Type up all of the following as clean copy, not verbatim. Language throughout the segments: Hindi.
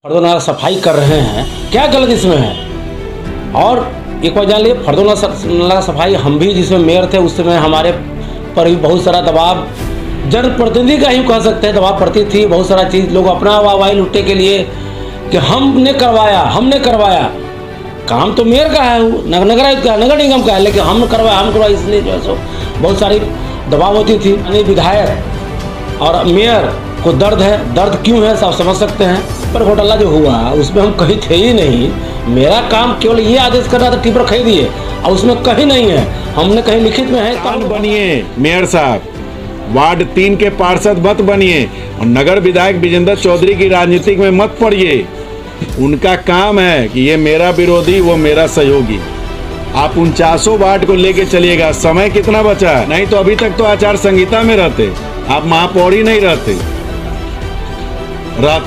फर्दोनाला सफाई कर रहे हैं, क्या गलत इसमें है। और एक बार जान लिए, फर्दोनाला सफाई हम भी जिसमें मेयर थे उस समय हमारे पर भी बहुत सारा दबाव, जनप्रतिनिधि का ही कह सकते हैं, दबाव पड़ती थी। बहुत सारा चीज़ लोग अपना वाहवाही लुटने के लिए कि हमने करवाया। काम तो मेयर का है, नगर आयुक्त का, नगर निगम का है, लेकिन हम करवाया इसलिए जो है सो बहुत सारी दबाव होती थी। यानी विधायक और मेयर को दर्द है, दर्द क्यों है सब समझ सकते हैं। पर घोटाला जो हुआ उसमें हम कहीं थे ही नहीं। मेरा काम केवल ये आदेश करना था टिप्पर खरीदिए, और उसमें कहीं नहीं है, हमने कहीं लिखित में है। कौन बनिए मेयर साहब, वार्ड 3 के पार्षद मत बनिए और नगर विधायक विजेंद्र चौधरी की राजनीति में मत पड़िए। उनका काम है कि ये मेरा विरोधी वो मेरा सहयोगी। आप 49 वार्ड को लेके चलिएगा। समय कितना बचा है? नहीं तो अभी तक तो आचार संहिता में रहते, आप महापौर ही नहीं रहते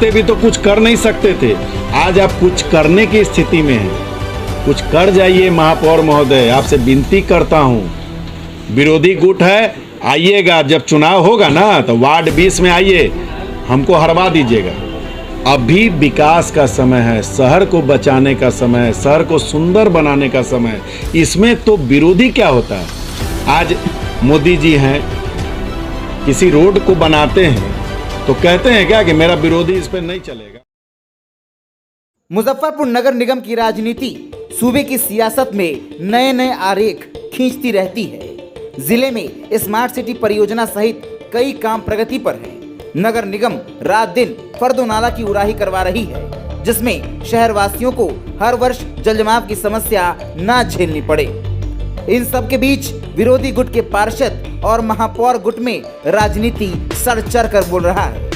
भी तो कुछ कर नहीं सकते थे। आज आप कुछ करने की स्थिति में हैं, कुछ कर जाइए। महापौर महोदय, आपसे विनती करता हूँ, विरोधी गुट है, आइएगा जब चुनाव होगा ना तो वार्ड 20 में आइए, हमको हरवा दीजिएगा। अभी विकास का समय है, शहर को बचाने का समय है, शहर को सुंदर बनाने का समय है। इसमें तो विरोधी क्या होता है? आज मोदी जी हैं, किसी रोड को बनाते हैं तो कहते हैं क्या कि मेरा विरोधी इस पर नहीं चलेगा। मुजफ्फरपुर नगर निगम की राजनीति सूबे की सियासत में नए नए आरेख खींचती रहती है। जिले में स्मार्ट सिटी परियोजना सहित कई काम प्रगति पर है। नगर निगम रात दिन फर्दोनाला की उड़ाही करवा रही है, जिसमें शहरवासियों को हर वर्ष जलजमाव की समस्या न झेलनी पड़े। इन सब के बीच विरोधी गुट के पार्षद और महापौर गुट में राजनीति सर चढ़ कर बोल रहा है।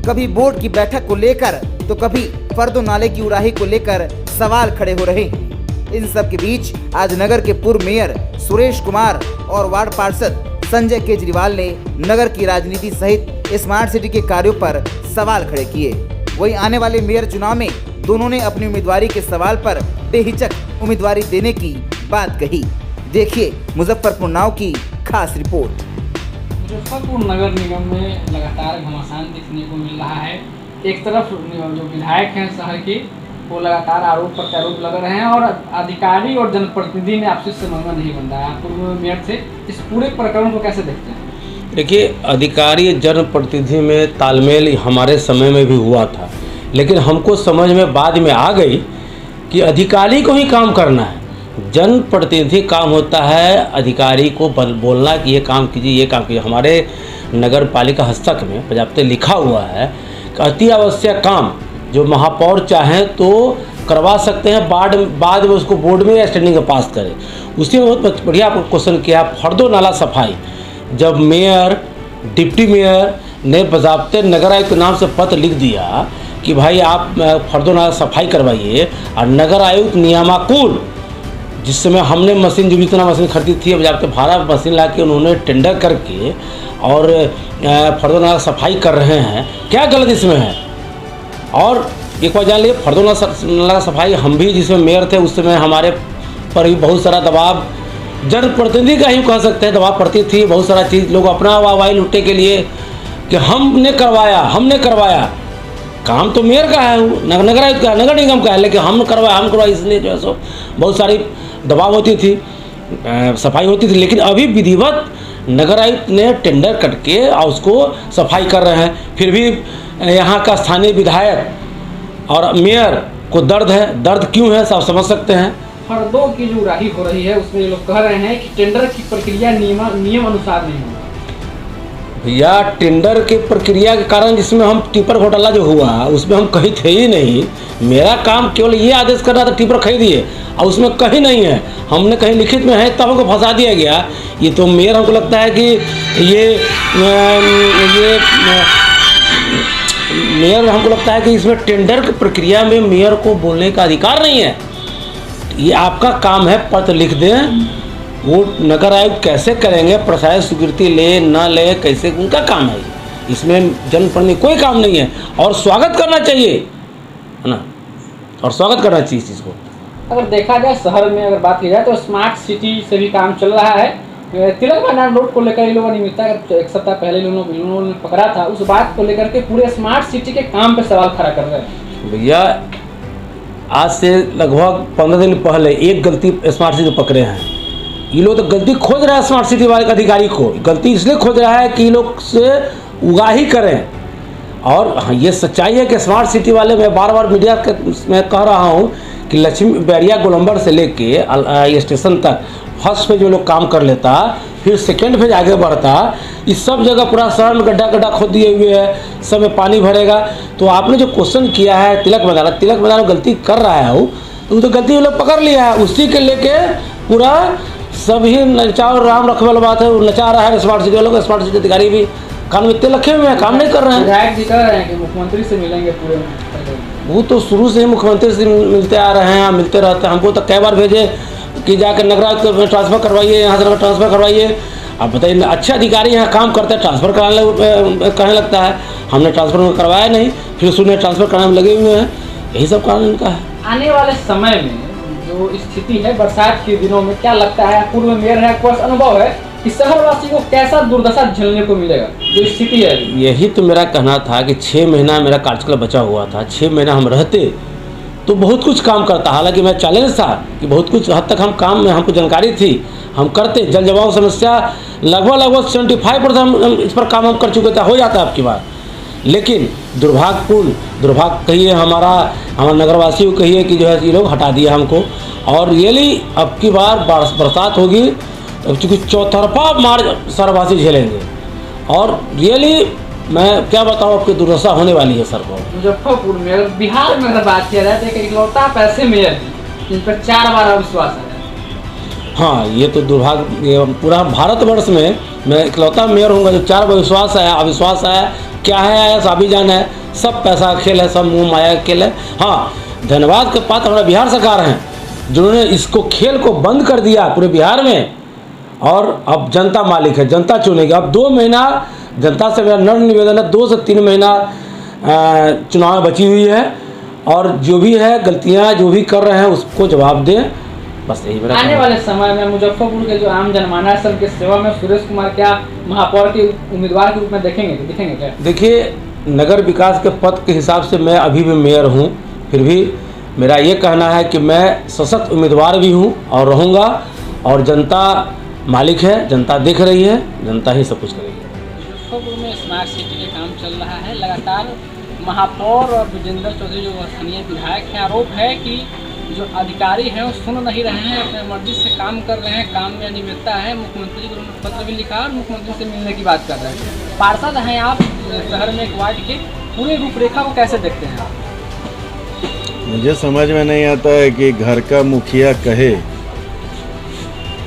कभी बोर्ड की बैठक को लेकर तो कभी फर्दोनाले की उड़ाही को लेकर सवाल खड़े हो रहे हैं। इन सब के बीच आज नगर के पूर्व मेयर सुरेश कुमार और वार्ड पार्षद संजय केजरीवाल ने नगर की राजनीति सहित स्मार्ट सिटी के कार्यों पर सवाल खड़े किए। वहीं आने वाले मेयर चुनाव में दोनों ने अपनी उम्मीदवारी के सवाल पर बेहिचक उम्मीदवारी देने की बात कही। देखिए मुजफ्फरपुर नाव की खास रिपोर्ट। मुजफ्फरपुर नगर निगम में लगातार घमासान देखने को मिल रहा है। एक तरफ जो विधायक हैं शहर के, वो लगातार आरोप प्रत्यारोप लग रहे हैं और अधिकारी और जनप्रतिनिधि में आपसी समन्वय नहीं बन रहा है। पूर्व मेयर से इस पूरे प्रकरण को कैसे देखते हैं? देखिए, अधिकारी जनप्रतिनिधि में तालमेल हमारे समय में भी हुआ था, लेकिन हमको समझ में बाद में आ गई कि अधिकारी को ही काम करना है। जनप्रतिनिधि काम होता है अधिकारी को बोलना कि ये काम कीजिए, ये काम कीजिए। हमारे नगर पालिका हस्तक में पर्याप्त लिखा हुआ है कि अति आवश्यक काम जो महापौर चाहें तो करवा सकते हैं, बाद में उसको बोर्ड में या स्टैंडिंग में पास करें। उसी में बहुत बढ़िया आपको क्वेश्चन किया। फर्दोनाला सफाई, जब मेयर डिप्टी मेयर ने बज़ाब्ते नगर आयुक्त के नाम से पत्र लिख दिया कि भाई आप फर्दोनाला सफाई करवाइए, और नगर आयुक्त नियामाकुल जिस समय हमने मशीन, जो भी इतना मशीन खरीदी थी, अब जाके भाड़ा मशीन ला के उन्होंने टेंडर करके और फर्दोनाला सफाई कर रहे हैं, क्या गलत इसमें है। और एक बार जान लिए, फर्दोनाला सफाई हम भी जिसमें मेयर थे उस समय हमारे पर भी बहुत सारा दबाव, जनप्रतिनिधि का ही कह सकते हैं, दबाव पड़ती थी। बहुत सारा चीज़ लोग अपना वाहवाही लुटने के लिए कि हमने करवाया। काम तो मेयर का है, नगर आयुक्त का, नगर निगम का है, लेकिन हम करवाया इसलिए जो है सो बहुत सारी दबाव होती थी, सफाई होती थी। लेकिन अभी विधिवत नगर आयुक्त ने टेंडर करके और उसको सफाई कर रहे हैं। फिर भी यहाँ का स्थानीय विधायक और मेयर को दर्द है, दर्द क्यों है सब समझ सकते हैं। फर्दों की जो उड़ाही हो रही है उसमें लोग कह रहे हैं कि टेंडर की प्रक्रिया नियम अनुसार नहीं होगा। भैया, टेंडर के प्रक्रिया के कारण जिसमें हम टिप्पर घोटाला जो हुआ उसमें हम कहीं थे ही नहीं। मेरा काम केवल ये आदेश करना था टिप्पर खरीदिए, और उसमें कहीं नहीं है, हमने कहीं लिखित में है, तब हमको फंसा दिया गया। ये तो मेयर, हमको लगता है कि ये मेयर, हमको लगता है कि इसमें टेंडर की प्रक्रिया में मेयर को बोलने का अधिकार नहीं है। ये आपका काम है, पत्र लिख दें, वो नगर आयुक्त कैसे करेंगे, प्रशासनिक स्वीकृति ले ना ले, कैसे, उनका काम है। इसमें जनप्रतिनिधि कोई काम नहीं है, और स्वागत करना चाहिए, है ना, और स्वागत करना चाहिए इस चीज़ को। अगर देखा जाए शहर में अगर बात की जाए तो स्मार्ट सिटी से भी काम चल रहा है। तिलक मैदान रोड को लेकर ये लोगों ने मिलता है, एक सप्ताह पहले लोगों ने पकड़ा था, उस बात को लेकर के पूरे स्मार्ट सिटी के काम पे सवाल खड़ा कर रहे हैं। भैया आज से लगभग 15 दिन पहले एक गलती स्मार्ट सिटी पकड़े हैं। ये लोग तो गलती खोज रहा है, स्मार्ट सिटी वाले अधिकारी को गलती इसलिए खोज रहा है कि ये लोग से उगाही करें। और हाँ, ये सच्चाई है कि स्मार्ट सिटी वाले, मैं बार बार मीडिया में कह रहा हूँ कि लक्ष्मी बैरिया गोलंबर से लेके स्टेशन तक फर्स्ट फेज में लोग काम कर लेता, फिर सेकेंड फेज आगे बढ़ता। इस सब जगह पूरा शहर में गड्ढा गड्ढा खोद दिए हुए है, सब में पानी भरेगा। तो आपने जो क्वेश्चन किया है तिलक मैदान में गलती कर रहा है वो तो गलती वो लोग पकड़ लिया है, उसी के लेके पूरा सभी नचा राम रखे वाला बात है, वो नचा रहा है स्मार्ट सिटी वालों को। स्मार्ट सिटी अधिकारी भी कान में इतने रखे हुए हैं, काम नहीं कर रहे हैं। विधायक जी कह रहे हैं कि मुख्यमंत्री से मिलेंगे पूरे में। वो तो शुरू से ही मुख्यमंत्री से मिलते आ रहे हैं, मिलते रहते हैं। हमको तो कई बार भेजे कि जाकर नगराज को ट्रांसफ़र करवाइए, यहाँ से ट्रांसफ़र करवाइए। अब बताइए, अच्छे अधिकारी यहाँ काम करते हैं, ट्रांसफ़र करने लगता है। हमने ट्रांसफ़र करवाया नहीं, फिर उसने ट्रांसफ़र कराने में लगे हुए हैं। यही सब कारण इनका है। आने वाले समय में जो स्थिति है बरसात के दिनों में, क्या लगता है, पूर्व मेयर है, कुछ अनुभव है कि शहरवासी को कैसा दुर्दशा झेलने को मिलेगा जो स्थिति है? यही तो मेरा कहना था कि 6 महीना मेरा कार्यकाल बचा हुआ था। 6 महीना हम रहते तो बहुत कुछ काम करता। हालांकि मैं चैलेंज था कि बहुत कुछ हद तक हम काम में हमको जानकारी थी, हम करते। जल जमाव समस्या लगभग 75% हम इस पर काम हम कर चुके थे, हो जाता है आपकी बात। लेकिन दुर्भाग्य कहिए हमारा नगरवासियों कहिए कि जो है ये लोग हटा दिया हमको। और रियली अब की बार बरसात होगी, चूँकि चौतरफा मार शहरवासी झेलेंगे। और रियली मैं क्या बताऊँ, आपकी दुर्दशा होने वाली है सर को। मुजफ्फरपुर में, बिहार में अगर बात किया जाए तो इकलौता पैसे मेयर है जिन पर 4 बार अविश्वास है। हाँ, ये तो दुर्भाग्य, पूरा भारतवर्ष में मैं इकलौता मेयर हूँगा जो 4 बार अविश्वास आया। क्या है आया, साबिजान है, सब पैसा का खेल है, सब मुँह माया का खेल है। हाँ, धन्यवाद के पात्र हमारा बिहार सरकार हैं जिन्होंने इसको खेल को बंद कर दिया पूरे बिहार में। और अब जनता मालिक है, जनता चुनेगी। अब 2 महीना जनता से मेरा नम्र निवेदन है, 2 से 3 महीना चुनाव बची हुई है। और जो भी है गलतियां जो भी कर रहे हैं उसको जवाब दें, बस यही मेरा। आने वाले समय में मुजफ्फरपुर के जो आम जनमानस है उनके सेवा में सुरेश कुमार क्या महापौर के उम्मीदवार के रूप में दिखेंगे क्या? देखिए, नगर विकास के पद के हिसाब से मैं अभी भी मेयर हूँ, फिर भी मेरा ये कहना है कि मैं सशक्त उम्मीदवार भी हूँ और रहूँगा। और जनता मालिक है, जनता देख रही है, जनता ही सब कुछ करेगी। मुजफ्फरपुर में स्मार्ट सिटी का काम चल रहा है लगातार। महापौर और विजेंद्र चौधरी जो स्थानीय विधायक हैं, आरोप है कि जो अधिकारी हैं वो सुन नहीं रहे हैं, अपने मर्जी से काम कर रहे हैं, काम में अनियमितता है। मुख्यमंत्री को उन्होंने पत्र भी लिखा और मुख्यमंत्री से मिलने की बात कर रहे हैं। पार्षद हैं आप शहर में, एक वार्ड के, पूरे रूपरेखा को कैसे देखते हैं आप? मुझे समझ में नहीं आता है कि घर का मुखिया कहे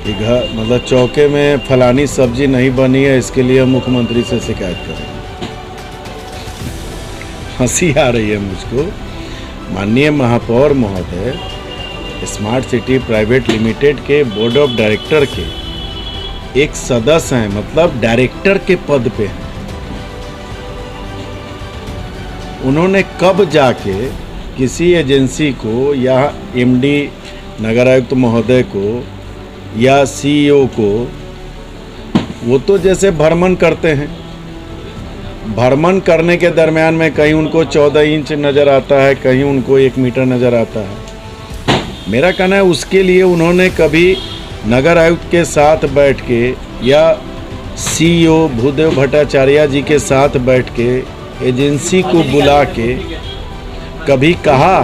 कि घर मतलब चौके में फलानी सब्जी नहीं बनी है, इसके लिए मुख्यमंत्री से शिकायत करें। हंसी आ रही है मुझको। माननीय महापौर महोदय स्मार्ट सिटी प्राइवेट लिमिटेड के बोर्ड ऑफ डायरेक्टर के एक सदस्य हैं, मतलब डायरेक्टर के पद पे हैं। उन्होंने कब जाके किसी एजेंसी को या एमडी नगर आयुक्त महोदय को या सीईओ को, वो तो जैसे भ्रमण करते हैं, भ्रमण करने के दरमियान में कहीं उनको 14 इंच नज़र आता है, कहीं उनको 1 मीटर नज़र आता है। मेरा कहना है उसके लिए उन्होंने कभी नगर आयुक्त के साथ बैठ के या सीईओ भूदेव भट्टाचार्य जी के साथ बैठ के एजेंसी को बुला के कभी कहा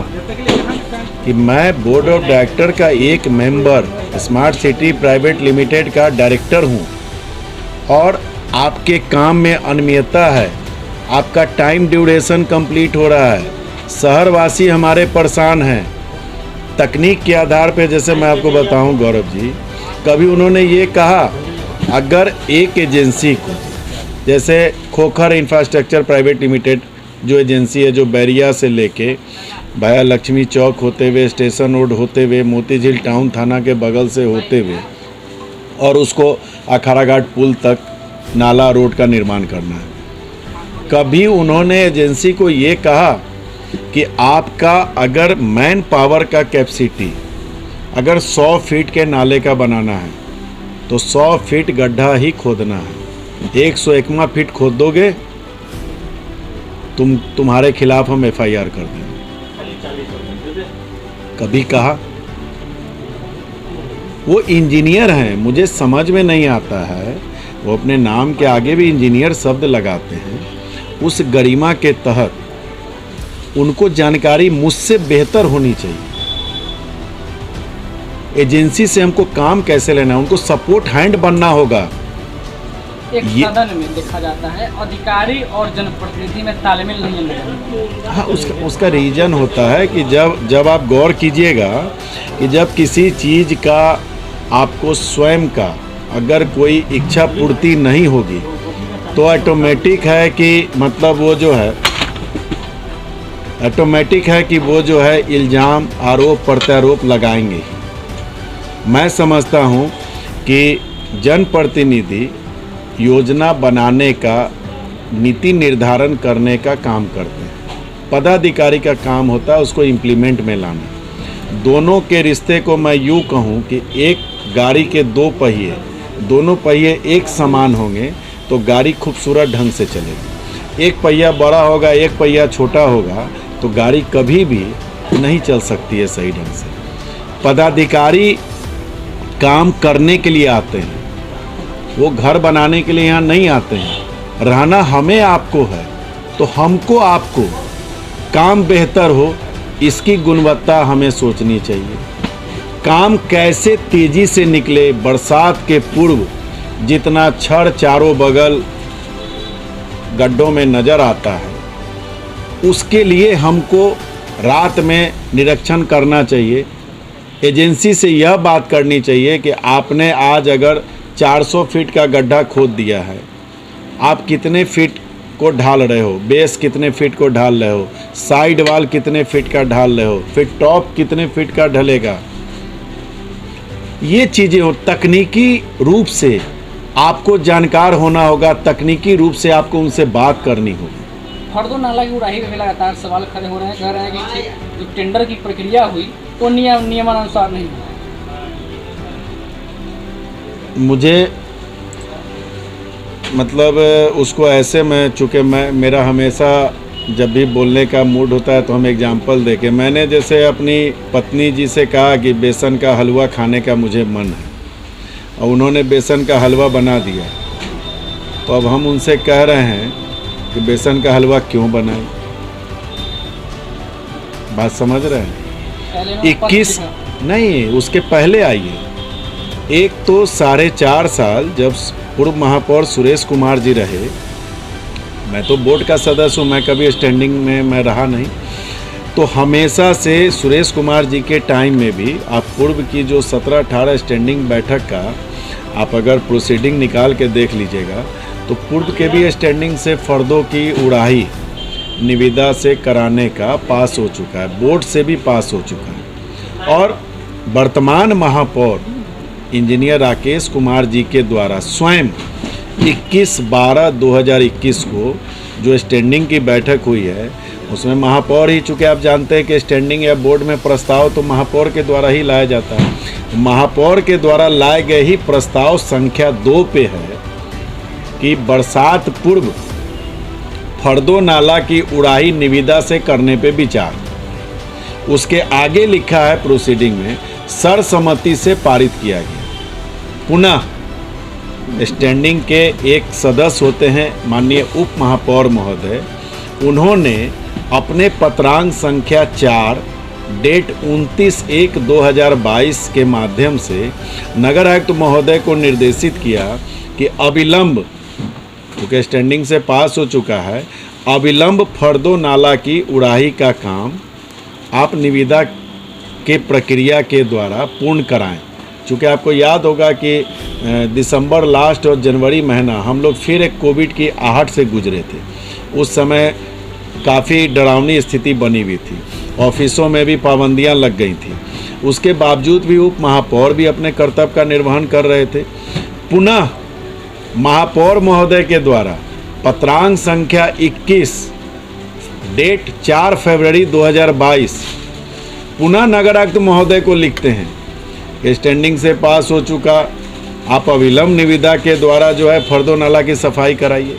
कि मैं बोर्ड ऑफ डायरेक्टर का एक member smart city private limited का डायरेक्टर हूं और आपके काम में अनियमितता है, आपका टाइम ड्यूरेशन कंप्लीट हो रहा है, शहरवासी हमारे परेशान हैं। तकनीक के आधार पे, जैसे मैं आपको बताऊं गौरव जी, कभी उन्होंने ये कहा अगर एक एजेंसी को, जैसे खोखर इंफ्रास्ट्रक्चर प्राइवेट लिमिटेड जो एजेंसी है, जो बैरिया से लेके भाया लक्ष्मी चौक होते हुए, स्टेशन रोड होते हुए, मोती झील टाउन थाना के बगल से होते हुए और उसको अखाड़ा घाट पुल तक नाला रोड का निर्माण करना है, कभी उन्होंने एजेंसी को ये कहा कि आपका अगर मैन पावर का कैपेसिटी अगर 100 फीट के नाले का बनाना है तो 100 फीट गड्ढा ही खोदना है। 101वां फीट खोद दोगे तुम्हारे खिलाफ हम FIR कर देंगे। कभी कहा? वो इंजीनियर हैं, मुझे समझ में नहीं आता है, वो अपने नाम के आगे भी इंजीनियर शब्द लगाते हैं। उस गरिमा के तहत उनको जानकारी मुझसे बेहतर होनी चाहिए। एजेंसी से हमको काम कैसे लेना है, उनको सपोर्ट हैंड बनना होगा। एक सदन में देखा जाता है अधिकारी और जनप्रतिनिधि में तालमेल नहीं है। हाँ, उसका रीजन होता है कि जब आप गौर कीजिएगा कि जब किसी चीज़ का आपको स्वयं का अगर कोई इच्छा पूर्ति नहीं होगी तो ऑटोमेटिक है कि मतलब वो जो है ऑटोमेटिक है कि वो जो है इल्ज़ाम आरोप प्रत्यारोप लगाएंगे। मैं समझता हूँ कि जनप्रतिनिधि योजना बनाने का, नीति निर्धारण करने का काम करते हैं। पदाधिकारी का काम होता है उसको इम्प्लीमेंट में लाना। दोनों के रिश्ते को मैं यूँ कहूँ कि एक गाड़ी के दो पहिए, दोनों पहिए एक समान होंगे तो गाड़ी खूबसूरत ढंग से चलेगी। एक पहिया बड़ा होगा, एक पहिया छोटा होगा तो गाड़ी कभी भी नहीं चल सकती है सही ढंग से। पदाधिकारी काम करने के लिए आते हैं, वो घर बनाने के लिए यहाँ नहीं आते हैं। रहना हमें आपको है, तो हमको आपको काम बेहतर हो इसकी गुणवत्ता हमें सोचनी चाहिए। काम कैसे तेजी से निकले, बरसात के पूर्व जितना छड़ चारों बगल गड्ढों में नज़र आता है उसके लिए हमको रात में निरीक्षण करना चाहिए। एजेंसी से यह बात करनी चाहिए कि आपने आज अगर 400 फीट का गड्ढा खोद दिया है, आप कितने फीट को ढाल रहे हो, बेस कितने फीट को ढाल रहे हो, साइड वाल कितने फीट का ढाल रहे हो, फिर टॉप कितने फीट का ढलेगा। ये चीज़ें हो, तकनीकी रूप से आपको जानकार होना होगा, तकनीकी रूप से आपको उनसे बात करनी होगी। फर्दो नाला की उड़ाही पे भी लगातार सवाल खड़े हो रहे हैं, कह रहे हैं कि जो टेंडर की प्रक्रिया हुई वो नियमानुसार नहीं हुआ। मुझे मतलब उसको ऐसे में, चूँकि मेरा हमेशा जब भी बोलने का मूड होता है तो हम एग्जांपल दे के, मैंने जैसे अपनी पत्नी जी से कहा कि बेसन का हलवा खाने का मुझे मन है और उन्होंने बेसन का हलवा बना दिया, तो अब हम उनसे कह रहे हैं कि बेसन का हलवा क्यों बनाए। बात समझ रहे हैं? 21 नहीं, उसके पहले आइए। एक तो 4.5 साल जब पूर्व महापौर सुरेश कुमार जी रहे, मैं तो बोर्ड का सदस्य हूँ, मैं कभी स्टैंडिंग में मैं रहा नहीं, तो हमेशा से सुरेश कुमार जी के टाइम में भी आप पूर्व की जो 17-18 स्टैंडिंग बैठक का आप अगर प्रोसीडिंग निकाल के देख लीजिएगा तो पूर्व के भी स्टैंडिंग से फर्दों की उड़ाही निविदा से कराने का पास हो चुका है, बोर्ड से भी पास हो चुका है। और वर्तमान महापौर इंजीनियर राकेश कुमार जी के द्वारा स्वयं 21/12/2021 को जो स्टैंडिंग की बैठक हुई है उसमें महापौर ही, चूँकि आप जानते हैं कि स्टैंडिंग या बोर्ड में प्रस्ताव तो महापौर के द्वारा ही लाया जाता है। महापौर के द्वारा लाए गए ही प्रस्ताव संख्या 2 पे है कि बरसात पूर्व फर्दो नाला की उड़ाही निविदा से करने पे विचार। उसके आगे लिखा है प्रोसीडिंग में सर्वसम्मति से पारित किया गया। पुनः स्टैंडिंग के एक सदस्य होते हैं माननीय उप महापौर महोदय, उन्होंने अपने पत्रांक संख्या 4 डेट 29/1/2022 के माध्यम से नगर आयुक्त महोदय को निर्देशित किया कि अविलंब, क्योंकि स्टैंडिंग से पास हो चुका है, अविलंब फर्दो नाला की उड़ाही का काम आप निविदा के प्रक्रिया के द्वारा पूर्ण कराएं। चूँकि आपको याद होगा कि दिसंबर लास्ट और जनवरी महीना हम लोग फिर एक कोविड की आहट से गुजरे थे। उस समय काफ़ी डरावनी स्थिति बनी हुई थी, ऑफिसों में भी पाबंदियां लग गई थी। उसके बावजूद भी उप महापौर भी अपने कर्तव्य का निर्वहन कर रहे थे। पुनः महापौर महोदय के द्वारा पत्रांक संख्या 21 डेट 4 फरवरी 2022 पुनः नगर आयुक्त महोदय को लिखते हैं कि स्टैंडिंग से पास हो चुका, आप अविलंब निविदा के द्वारा जो है फर्दो नाला की सफाई कराइए।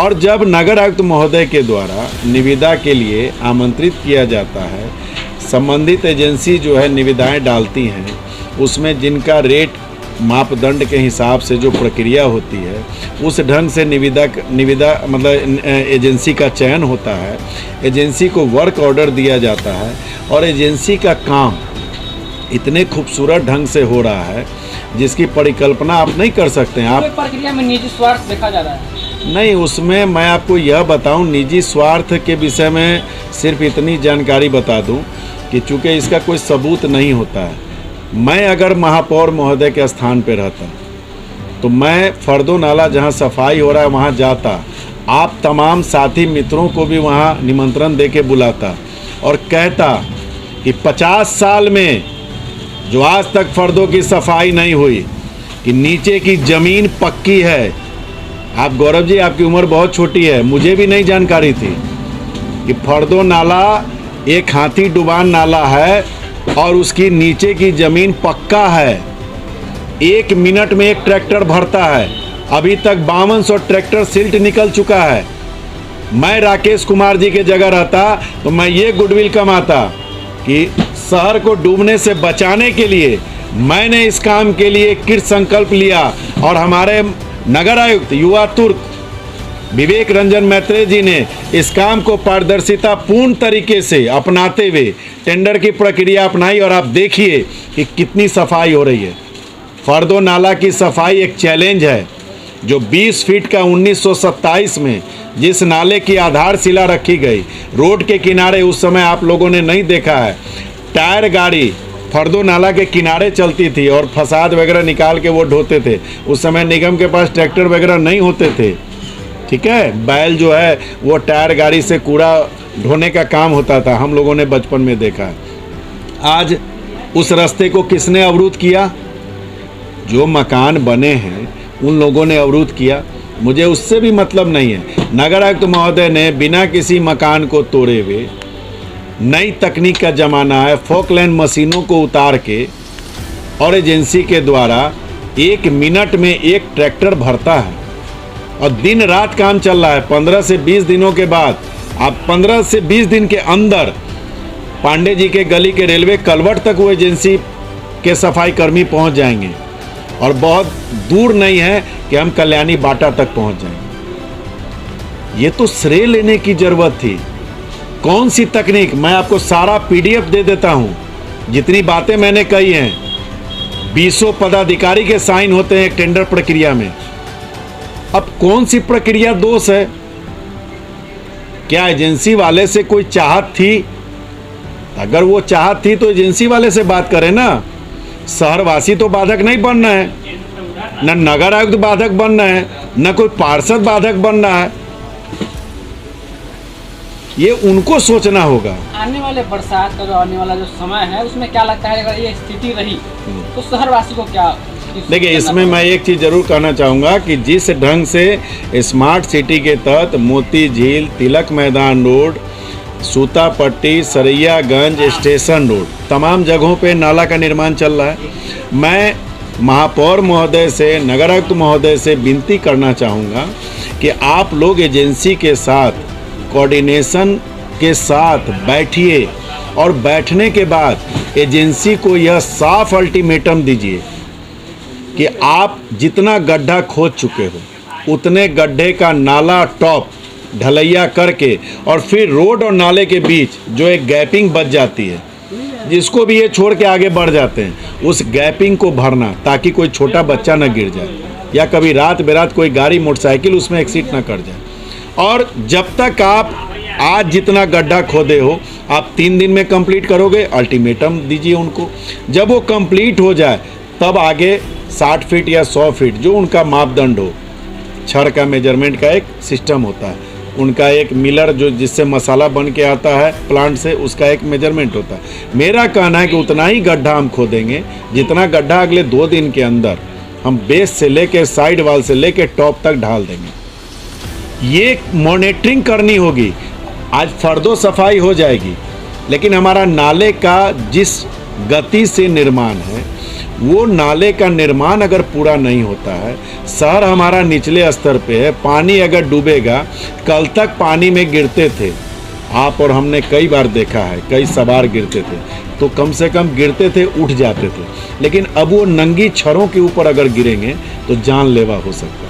और जब नगर आयुक्त महोदय के द्वारा निविदा के लिए आमंत्रित किया जाता है, संबंधित एजेंसी जो है निविदाएं डालती हैं, उसमें जिनका रेट मापदंड के हिसाब से जो प्रक्रिया होती है उस ढंग से निविदा मतलब एजेंसी का चयन होता है, एजेंसी को वर्क ऑर्डर दिया जाता है और एजेंसी का काम इतने खूबसूरत ढंग से हो रहा है जिसकी परिकल्पना आप नहीं कर सकते हैं। आप प्रक्रिया में निजी स्वार्थ देखा जा रहा है? नहीं, उसमें मैं आपको यह बताऊं, निजी स्वार्थ के विषय में सिर्फ इतनी जानकारी बता दूं कि चूँकि इसका कोई सबूत नहीं होता है, मैं अगर महापौर महोदय के स्थान पर रहता तो मैं फर्दो नाला जहां सफाई हो रहा है वहां जाता, आप तमाम साथी मित्रों को भी वहां निमंत्रण दे के बुलाता और कहता कि 50 साल में जो आज तक फर्दों की सफाई नहीं हुई, कि नीचे की ज़मीन पक्की है। आप गौरव जी, आपकी उम्र बहुत छोटी है, मुझे भी नहीं जानकारी थी कि फर्दो नाला एक हाथी डुबान नाला है और उसकी नीचे की ज़मीन पक्का है। 1 मिनट में एक ट्रैक्टर भरता है। अभी तक 5200 ट्रैक्टर सिल्ट निकल चुका है। मैं राकेश कुमार जी के जगह रहता तो मैं ये गुडविल कमाता कि शहर को डूबने से बचाने के लिए मैंने इस काम के लिए कृत संकल्प लिया और हमारे नगर आयुक्त युवा तुर्क विवेक रंजन मैत्रेय जी ने इस काम को पारदर्शिता पूर्ण तरीके से अपनाते हुए टेंडर की प्रक्रिया अपनाई और आप देखिए कि कितनी सफाई हो रही है। फर्दो नाला की सफाई एक चैलेंज है जो 20 फीट का 1927 में जिस नाले की आधारशिला रखी गई, रोड के किनारे उस समय आप लोगों ने नहीं देखा है, टायर गाड़ी फर्दो नाला के किनारे चलती थी और फसाद वगैरह निकाल के वो ढोते थे। उस समय निगम के पास ट्रैक्टर वगैरह नहीं होते थे, ठीक है, बैल जो है वो टायर गाड़ी से कूड़ा ढोने का काम होता था, हम लोगों ने बचपन में देखा है। आज उस रास्ते को किसने अवरुद्ध किया? जो मकान बने हैं उन लोगों ने अवरुद्ध किया। मुझे उससे भी मतलब नहीं है। नगर आयुक्त महोदय ने बिना किसी मकान को तोड़े हुए, नई तकनीक का ज़माना है, फोकलैंड मशीनों को उतार के और एजेंसी के द्वारा 1 मिनट में एक ट्रैक्टर भरता है और दिन रात काम चल रहा है। 15 से 20 दिनों के बाद, आप 15 से 20 दिन के अंदर पांडे जी के गली के रेलवे कलवर्ट तक वो एजेंसी के सफाई कर्मी पहुंच जाएंगे और बहुत दूर नहीं है कि हम कल्याणी बाटा तक पहुंच जाएंगे। ये तो श्रेय लेने की जरूरत थी। कौन सी तकनीक, मैं आपको सारा पीडीएफ दे देता हूं, जितनी बातें मैंने कही हैं। 20 पदाधिकारी के साइन होते हैं एक टेंडर प्रक्रिया में। अब कौन सी प्रक्रिया दोष है? क्या एजेंसी वाले से कोई चाहत थी? अगर वो चाहत थी तो एजेंसी वाले से बात करें ना। शहरवासी तो बाधक नहीं बनना है, न नगर आयुक्त बाधक बनना है, न कोई पार्षद बाधक बनना है। ये उनको सोचना होगा। आने वाले बरसात का जो आने वाला जो समय है उसमें क्या लगता है, अगर ये स्थिति रही तो शहरवासी को क्या? देखिए, इसमें मैं एक चीज़ जरूर कहना चाहूँगा कि जिस ढंग से स्मार्ट सिटी के तहत मोती Jheel, Tilak Maidan road, Sutapatti, Saraiyaganj, station road, तमाम जगहों पे नाला का निर्माण चल रहा है। मैं महापौर महोदय से, नगर आयुक्त महोदय से विनती करना चाहूँगा कि आप लोग एजेंसी के साथ कोऑर्डिनेशन के साथ बैठिए और बैठने के बाद एजेंसी को यह साफ अल्टीमेटम दीजिए कि आप जितना गड्ढा खोद चुके हो उतने गड्ढे का नाला टॉप ढलैया करके और फिर रोड और नाले के बीच जो एक गैपिंग बच जाती है, जिसको भी ये छोड़ के आगे बढ़ जाते हैं, उस गैपिंग को भरना ताकि कोई छोटा बच्चा न गिर जाए या कभी रात बेरात कोई गाड़ी मोटरसाइकिल उसमें एक्सीड न कर जाए। और जब तक आप आज जितना गड्ढा खोदे हो आप 3 दिन में कंप्लीट करोगे, अल्टीमेटम दीजिए उनको। जब वो कंप्लीट हो जाए तब आगे 60 फीट या 100 फीट जो उनका मापदंड हो, छड़ का मेजरमेंट का एक सिस्टम होता है, उनका एक मिलर जो जिससे मसाला बन के आता है प्लांट से, उसका एक मेजरमेंट होता है। मेरा कहना है कि उतना ही गड्ढा हम खोदेंगे जितना गड्ढा अगले 2 दिन के अंदर हम बेस से लेके साइड वाल से लेके टॉप तक ढाल देंगे। ये मॉनिटरिंग करनी होगी। आज फर्दो सफाई हो जाएगी, लेकिन हमारा नाले का जिस गति से निर्माण है। वो नाले का निर्माण अगर पूरा नहीं होता है, शहर हमारा निचले स्तर पे है, पानी अगर डूबेगा, कल तक पानी में गिरते थे आप और हमने कई बार देखा है, कई सवार गिरते थे, तो कम से कम गिरते थे, उठ जाते थे, लेकिन अब वो नंगी छड़ों के ऊपर अगर गिरेंगे तो जानलेवा हो सकता है।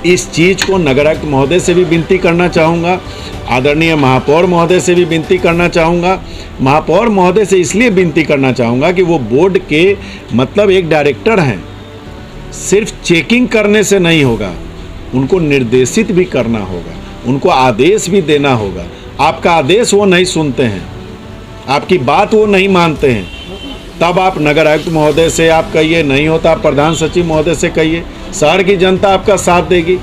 इस चीज़ को नगर आयुक्त महोदय से भी विनती करना चाहूँगा, आदरणीय महापौर महोदय से भी विनती करना चाहूँगा। महापौर महोदय से इसलिए विनती करना चाहूँगा कि वो बोर्ड के मतलब एक डायरेक्टर हैं, सिर्फ चेकिंग करने से नहीं होगा, उनको निर्देशित भी करना होगा, उनको आदेश भी देना होगा। आपका आदेश वो नहीं सुनते हैं, आपकी बात वो नहीं मानते हैं, तब आप नगर आयुक्त महोदय से आप कहिए, नहीं होता आप प्रधान सचिव महोदय से कहिए, शहर की जनता आपका साथ देगी।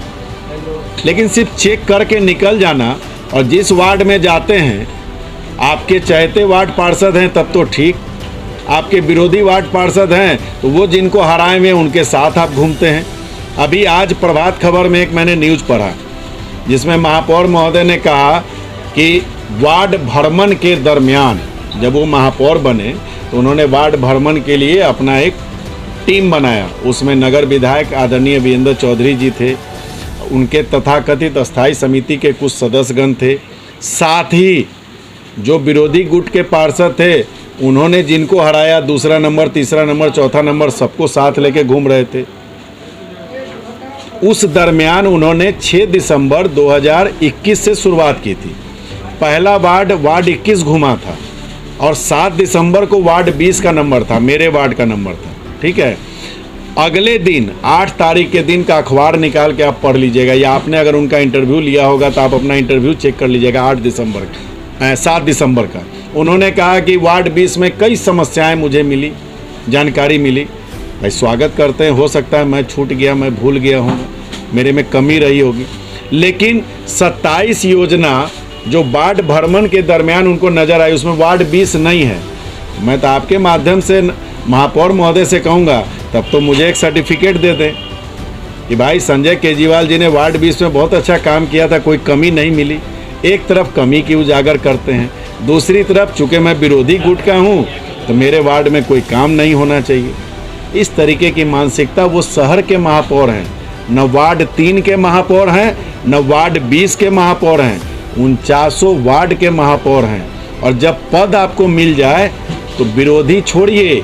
लेकिन सिर्फ चेक करके निकल जाना, और जिस वार्ड में जाते हैं आपके चहेते वार्ड पार्षद हैं तब तो ठीक, आपके विरोधी वार्ड पार्षद हैं तो वो जिनको हराए हुए उनके साथ आप घूमते हैं। अभी आज प्रभात खबर में एक मैंने न्यूज़ पढ़ा जिसमें महापौर महोदय ने कहा कि वार्ड भ्रमण के दरमियान, जब वो महापौर बने तो उन्होंने वार्ड भ्रमण के लिए अपना एक टीम बनाया, उसमें नगर विधायक आदरणीय वीरेंद्र चौधरी जी थे, उनके तथाकथित अस्थायी समिति के कुछ सदस्यगण थे, साथ ही जो विरोधी गुट के पार्षद थे उन्होंने जिनको हराया, दूसरा नंबर, तीसरा नंबर, चौथा नंबर, सबको साथ लेके घूम रहे थे। उस दरमियान उन्होंने 6 दिसंबर 2021 से शुरुआत की थी। पहला वार्ड 21 घुमा था और 7 दिसंबर को वार्ड 20 का नंबर था, मेरे वार्ड का नंबर था, ठीक है। अगले दिन 8 तारीख के दिन का अखबार निकाल के आप पढ़ लीजिएगा, या आपने अगर उनका इंटरव्यू लिया होगा तो आप अपना इंटरव्यू चेक कर लीजिएगा। 7 दिसंबर का उन्होंने कहा कि वार्ड 20 में कई समस्याएं मुझे मिली, जानकारी मिली। भाई स्वागत करते हैं, हो सकता है मैं छूट गया, मैं भूल गया हूँ, मेरे में कमी रही होगी, लेकिन 27 योजना जो वार्ड भ्रमण के दरमियान उनको नज़र आई उसमें वार्ड 20 नहीं है। मैं तो आपके माध्यम से महापौर महोदय से कहूँगा तब तो मुझे एक सर्टिफिकेट दे दें कि भाई संजय केजरीवाल जी ने वार्ड 20 में बहुत अच्छा काम किया था, कोई कमी नहीं मिली। एक तरफ कमी की उजागर करते हैं, दूसरी तरफ चूँकि मैं विरोधी गुट का हूँ तो मेरे वार्ड में कोई काम नहीं होना चाहिए। इस तरीके की मानसिकता वो शहर के महापौर हैं, न वार्ड 3 के महापौर हैं, न वार्ड 20 के महापौर हैं, 49 वार्ड के महापौर हैं। और जब पद आपको मिल जाए तो विरोधी छोड़िए,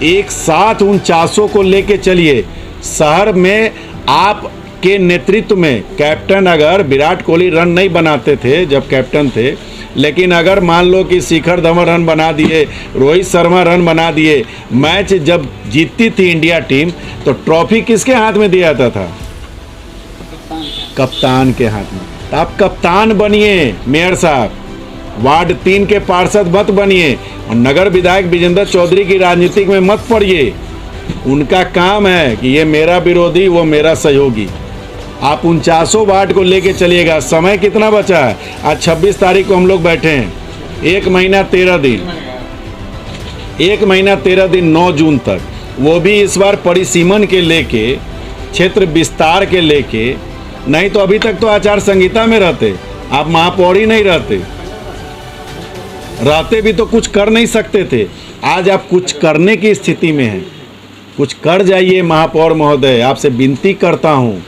एक साथ 49 को लेके चलिए। शहर में आपके नेतृत्व में कैप्टन, अगर विराट कोहली रन नहीं बनाते थे जब कैप्टन थे, लेकिन अगर मान लो कि शिखर धवन रन बना दिए, रोहित शर्मा रन बना दिए, मैच जब जीतती थी इंडिया टीम तो ट्रॉफी किसके हाथ में दिया जाता था? कप्तान के हाथ में। तो आप कप्तान बनिए मेयर साहब, वार्ड 3 के पार्षद मत बनिए और नगर विधायक विजेंद्र चौधरी की राजनीति में मत पड़िए। उनका काम है कि ये मेरा विरोधी, वो मेरा सहयोगी। आप 49 वार्ड को लेके चलिएगा। समय कितना बचा है? आज 26 तारीख को हम लोग बैठे हैं, 1 महीना 13 दिन, 1 महीना 13 दिन 9 जून तक, वो भी इस बार परिसीमन के लेके, क्षेत्र विस्तार के लेके, नहीं तो अभी तक तो आचार संहिता में रहते, आप महापौर ही नहीं रहते भी तो कुछ कर नहीं सकते थे। आज आप कुछ करने की स्थिति में हैं, कुछ कर जाइए महापौर महोदय, आपसे विनती करता हूँ।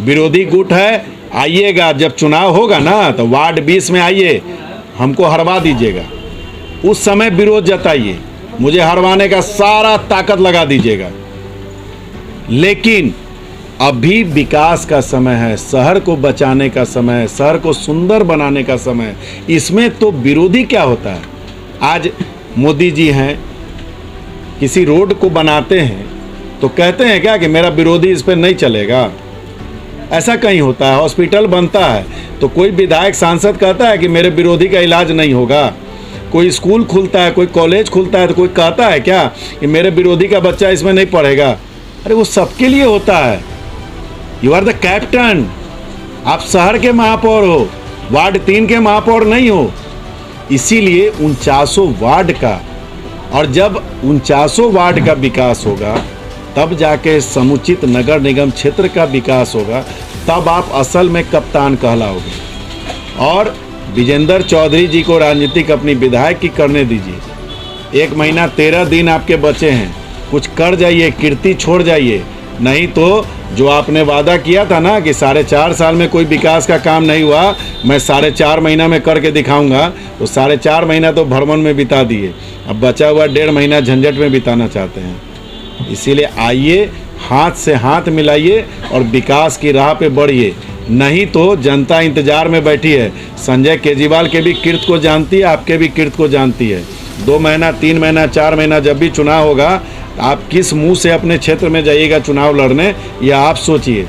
विरोधी गुट है, आइएगा, जब चुनाव होगा ना तो वार्ड 20 में आइए, हमको हरवा दीजिएगा, उस समय विरोध जताइए, मुझे हरवाने का सारा ताकत लगा दीजिएगा। लेकिन अभी विकास का समय है, शहर को बचाने का समय है, शहर को सुंदर बनाने का समय है। इसमें तो विरोधी क्या होता है? आज मोदी जी हैं, किसी रोड को बनाते हैं तो कहते हैं क्या कि मेरा विरोधी इस पर नहीं चलेगा? ऐसा कहीं होता है? हॉस्पिटल बनता है तो कोई विधायक सांसद कहता है कि मेरे विरोधी का इलाज नहीं होगा? कोई स्कूल खुलता है, कोई कॉलेज खुलता है तो कोई कहता है क्या कि मेरे विरोधी का बच्चा इसमें नहीं पढ़ेगा? अरे वो सबके लिए होता है। यू आर द कैप्टन, आप शहर के महापौर हो, वार्ड 3 के महापौर नहीं हो। इसीलिए 49 वार्ड का, और जब 49 वार्ड का विकास होगा तब जाके समुचित नगर निगम क्षेत्र का विकास होगा, तब आप असल में कप्तान कहलाओगे। और विजेंद्र चौधरी जी को राजनीतिक अपनी विधायक की करने दीजिए, 1 महीना 13 दिन आपके बचे हैं, कुछ कर जाइए, कीर्ति छोड़ जाइए। नहीं तो जो आपने वादा किया था ना कि 4.5 साल में कोई विकास का काम नहीं हुआ, मैं 4.5 महीना में करके दिखाऊंगा, तो 4.5 महीना तो भ्रमण में बिता दिए, अब बचा हुआ 1.5 महीना झंझट में बिताना चाहते हैं। इसीलिए आइए, हाथ से हाथ मिलाइए और विकास की राह पे बढ़िए। नहीं तो जनता इंतजार में बैठी है। संजय केजरीवाल के भी कीर्त को जानती है, आपके भी कीर्त को जानती है। 2 महीना 3 महीना 4 महीना जब भी चुनाव होगा, आप किस मुंह से अपने क्षेत्र में जाइएगा चुनाव लड़ने, या आप सोचिए।